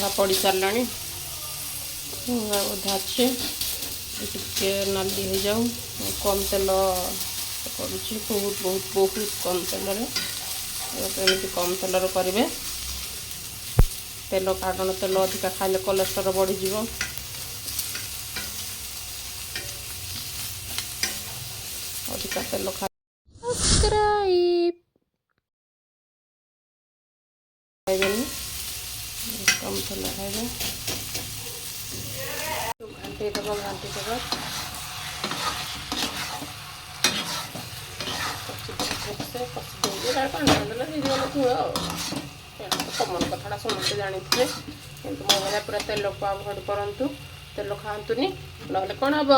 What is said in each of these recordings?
ଅଧା ପଡ଼ି ସାରିଲାଣି, ଅଧା ଅଛି। ଟିକେ ନାଲି ହେଇଯାଉ, କମ୍ ତେଲ କରୁଛି, ବହୁତ କମ୍ ତେଲରେ। ଏମିତି କମ୍ ତେଲରେ କରିବେ। ତେଲ କାରଣ ତେଲ ଅଧିକା ଖାଇଲେ କୋଲେଷ୍ଟ୍ରଲ୍ ବଢ଼ିଯିବ। ଅଧିକା ତେଲ ଖାଇବେନି, କମ୍ ତେଲ ଖାଇବେ। ଘାଣ୍ଟି ଦେବ କଷି ଦେଇକି ପାଣି ଦେଲେ ହେଇଗଲେ ଝୋଳ ଆଉ। କମନ କଥାଟା ସମସ୍ତେ ଜାଣିଥିବେ, କିନ୍ତୁ ମୋ ଭଳିଆ ପୁରା ତେଲକୁ ଆଭଏଡ଼ କରନ୍ତୁ। ତେଲ ଖାଆନ୍ତୁନି, ନହେଲେ କ'ଣ ହେବ,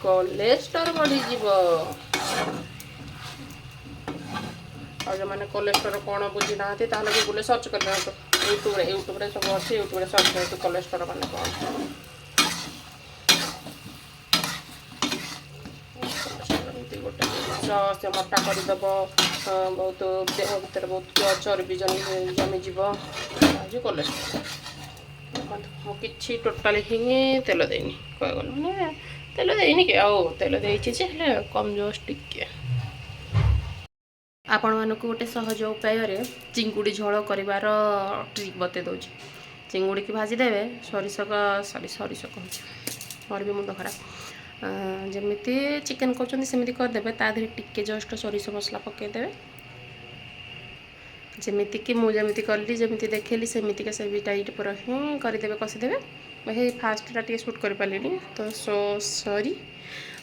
କୋଲେଷ୍ଟ୍ରଲ୍ ବଢ଼ିଯିବ। ଆଉ ଯେଉଁମାନେ କୋଲେଷ୍ଟ୍ରଲ୍ କ'ଣ ବୁଝିନାହାନ୍ତି ତାହେଲେ ଗୁଗୁଲରେ ସର୍ଚ୍ଚ କରିଦିଅନ୍ତୁ। ୟୁଟ୍ୟୁବରେ ସବୁ ଅଛି, ୟୁଟ୍ୟୁବରେ ସର୍ଚ୍ଚ କରନ୍ତୁ କୋଲେଷ୍ଟ୍ରଲ୍ ମାନେ କ'ଣ। ଏମିତି ଗୋଟେ ଜିନିଷ ସେ ମୋଟା କରିଦେବ, ବହୁତ ଦେହ ଭିତରେ ବହୁତ ଚର୍ବି ଜମିଯିବ। ହେଉଛି କୋଲେଷ୍ଟ୍ରଲ୍। ମୁଁ କିଛି ଟୋଟାଲି ହିଁ ତେଲ ଦେଇନି, କହିଗଲେ ମାନେ ତେଲ ଦେଇନି କି, ଆଉ ତେଲ ଦେଇଛି ଯେ ହେଲେ କମ୍ ଜଷ୍ଟ ଟିକେ। ଆପଣମାନଙ୍କୁ ଗୋଟେ ସହଜ ଉପାୟରେ ଚିଙ୍ଗୁଡ଼ି ଝୋଳ କରିବାର ଟ୍ରିକ୍ ବତେଇ ଦେଉଛି। ଚିଙ୍ଗୁଡ଼ିକି ଭାଜିଦେବେ, ସୋରିଷ କହୁଛି, ମୋର ବି ମୁଣ୍ଡ ଖରାପ। ଯେମିତି ଚିକେନ୍ କରୁଛନ୍ତି ସେମିତି କରିଦେବେ, ତା ଦେହରେ ଟିକେ ଜଷ୍ଟ ସୋରିଷ ମସଲା ପକାଇଦେବେ। ଯେମିତିକି ମୁଁ ଯେମିତି କଲି, ଯେମିତି ଦେଖେଇଲି ସେମିତିକା ସେ ବି ଟାଇଟ୍ ପୁରା ହିଁ କରିଦେବେ, କଷିଦେବେ। ହେଇ ଫାଷ୍ଟଟା ଟିକେ ସୁଟ୍ କରିପାରିଲିନି ତ ସରି।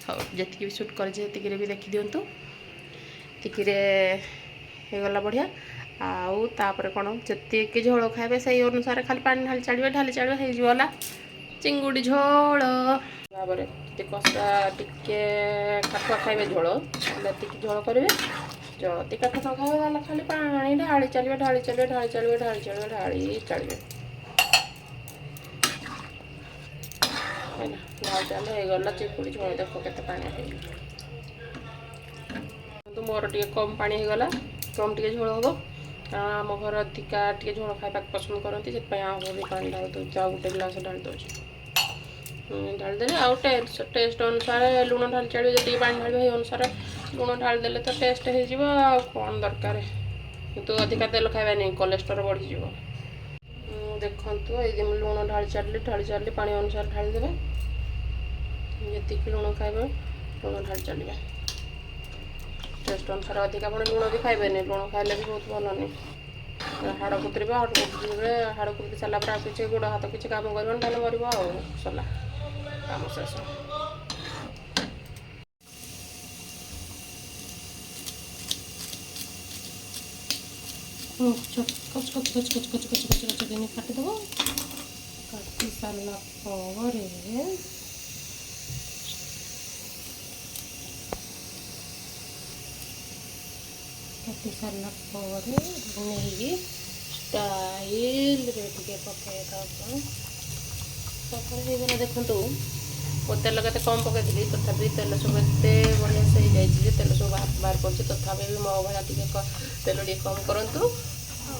ହଉ, ଯେତିକି ବି ସୁଟ୍ କରିଛି ସେତିକିରେ ବି ଦେଖିଦିଅନ୍ତୁ। ଟିକିରେ ହେଇଗଲା ବଢ଼ିଆ। ଆଉ ତାପରେ କ'ଣ, ଯେତିକି ଝୋଳ ଖାଇବେ ସେଇ ଅନୁସାରେ ଖାଲି ପାଣି ଢାଳି ଚାଳିବେ ହେଇଯିବଲା ଚିଙ୍ଗୁଡ଼ି ଝୋଳ। ଭାବରେ ଯଦି କଷା ଟିକେ କାଠୁଆ ଖାଇବେ ଝୋଳ, ତାହେଲେ ଏତିକି ଝୋଳ କରିବେ। ଯଦି କାଠ ନ ଖାଇବେ ତାହେଲେ ଖାଲି ପାଣି ଢାଳି ଚାଲିବେ। ହେଲା, ହେଇଗଲା ଚିଙ୍ଗୁଡ଼ି ଝୋଳ। ଦେଖ କେତେ ପାଣି ହେଇଗଲା। କିନ୍ତୁ ମୋର ଟିକେ କମ୍ ପାଣି ହେଇଗଲା, କମ୍ ଟିକେ ଝୋଳ ହେବ, କାରଣ ଆମ ଘର ଅଧିକା ଟିକେ ଝୋଳ ଖାଇବାକୁ ପସନ୍ଦ କରନ୍ତି। ସେଥିପାଇଁ ଆହୁରି ପାଣି ଢାଳି ଦେଉଛି, ଆଉ ଗୋଟେ ଗ୍ଲାସ୍ ଢାଳି ଦେଉଛି। ଢାଳିଦେଲେ ଆଉ ଟେଷ୍ଟ ଅନୁସାରେ ଲୁଣ ଢାଳି ଚାଳିବେ। ଯେତିକି ପାଣି ଢାଳିବେ ସେଇ ଅନୁସାରେ ଲୁଣ ଢାଳିଦେଲେ ତ ଟେଷ୍ଟ ହେଇଯିବ। ଆଉ କ'ଣ ଦରକାର, କିନ୍ତୁ ଅଧିକା ତେଲ ଖାଇବାନି, କୋଲେଷ୍ଟ୍ରଲ୍ ବଢ଼ିଯିବ। ଦେଖନ୍ତୁ, ଏଇ ଲୁଣ ଢାଳି ଚାଲିଲି, ପାଣି ଅନୁସାରେ ଢାଳିଦେବେ। ଯେତିକି ଲୁଣ ଖାଇବେ ଲୁଣ ଢାଳି ଚାଲିବେ। ଟେଷ୍ଟ ଅନୁସାରେ ଅଧିକା ପୁଣି ଲୁଣ ବି ଖାଇବେନି, ଲୁଣ ଖାଇଲେ ବି ବହୁତ ଭଲ ନାହିଁ। ହାଡ଼ କୁତରିବେ, ହାଡ଼ କୁତରି ସାରିଲା ପରେ ଆଉ କିଛି ଗୋଡ଼ ହାତ କିଛି କାମ କରିବନି, ତାହେଲେ ମରିବ ଆଉ, ସରିଲା କାମ ଶେଷ। କାଟିଦେବ। କାଟି ସାରିଲା ପରେ ନେଇକି ଷ୍ଟାଇଲ୍ରେ ଟିକେ ପକାଇଦେବ। ହେଇଗଲା। ଦେଖନ୍ତୁ, ତେଲ କେତେ କମ୍ ପକାଇଥିଲି, ତଥାପି ତେଲ ସବୁ ଏତେ ବଢ଼ିଆ ସେ ହେଇଯାଇଛି ଯେ ତେଲ ସବୁ ବାହାର କରୁଛି। ତଥାପି ବି ମୋ ଭଳିଆ ଟିକେ ତେଲ ଟିକେ କମ୍ କରନ୍ତୁ।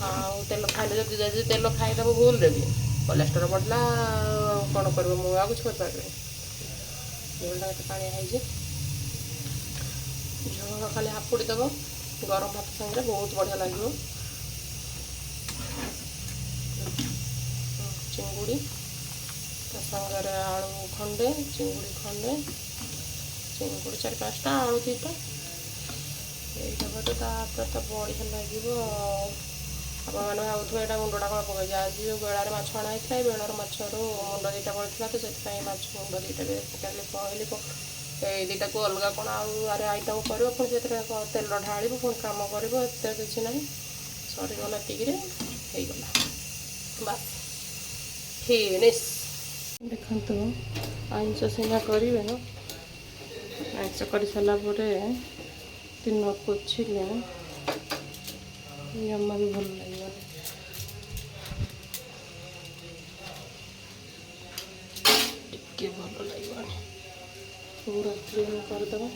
ଆଉ ତେଲ ଖାଇଲେ ଯଦି ତେଲ ଖାଇଦେବ ଭୁଲରେ ବି, କୋଲେଷ୍ଟ୍ରଲ୍ ବଢ଼ିଲା, କ'ଣ କରିବ, ମୁଁ ଆଉ କିଛି କରିପାରିବିନି। ଝୋଳଟା କେତେ ପାଣିଆ ହେଇଛି, ଝୋଳ ଖାଲି ହାପୁଡ଼ି ଦେବ ଗରମ ଭାତ ସାଙ୍ଗରେ, ବହୁତ ବଢ଼ିଆ ଲାଗିବ। ଚିଙ୍ଗୁଡ଼ି ତା ସାଙ୍ଗରେ ଆଳୁ ଖଣ୍ଡେ, ଚିଙ୍ଗୁଡ଼ି ଖଣ୍ଡେ, ଚିଙ୍ଗୁଡ଼ି 4-5ଟା, ଆଳୁ 2ଟା ଏଇଟା ତ ତାପରେ ତ ବଢ଼ିଆ ଲାଗିବ। ଆପଣମାନେ ଭାବୁଥିବେ ଏଇଟା ମୁଣ୍ଡଟା କ'ଣ ପକାଇଛି। ଆଜି ଯେଉଁ ବେଳାରେ ମାଛ ଅଣା ହେଇଥିଲା, ଏଇ ବେଳାର ମାଛରୁ ମୁଣ୍ଡ 2ଟା ପଡ଼ିଥିଲା, ତ ସେଥିପାଇଁ ମାଛ ମୁଣ୍ଡ 2ଟା ବି ପକାଇଲି। କହିଲି ଏଇ 2ଟାକୁ ଅଲଗା କ'ଣ ଆଉ ଆଇଟମ୍ କରିବ, ପୁଣି ସେଥିରେ ତେଲ ଢାଳିବ, ପୁଣି କାମ କରିବ, ଏତେ କିଛି ନାହିଁ। ସରିଗଲା ଏତିକିରେ, ହେଇଗଲା, ବାସ୍ ଫିନିଶ୍। ଦେଖନ୍ତୁ, ଆଇଁଷ ସିନା କରିବେ, ଆଇଁଷ କରିସାରିଲା ପରେ ଦିନ ପୋଛିଲେ ଜମା ବି ଭଲ ଲାଗିବନି। ଟିକେ ଭଲ ଲାଗିବନି, ପୁରା କ୍ଲିନ୍ କରିଦେବା।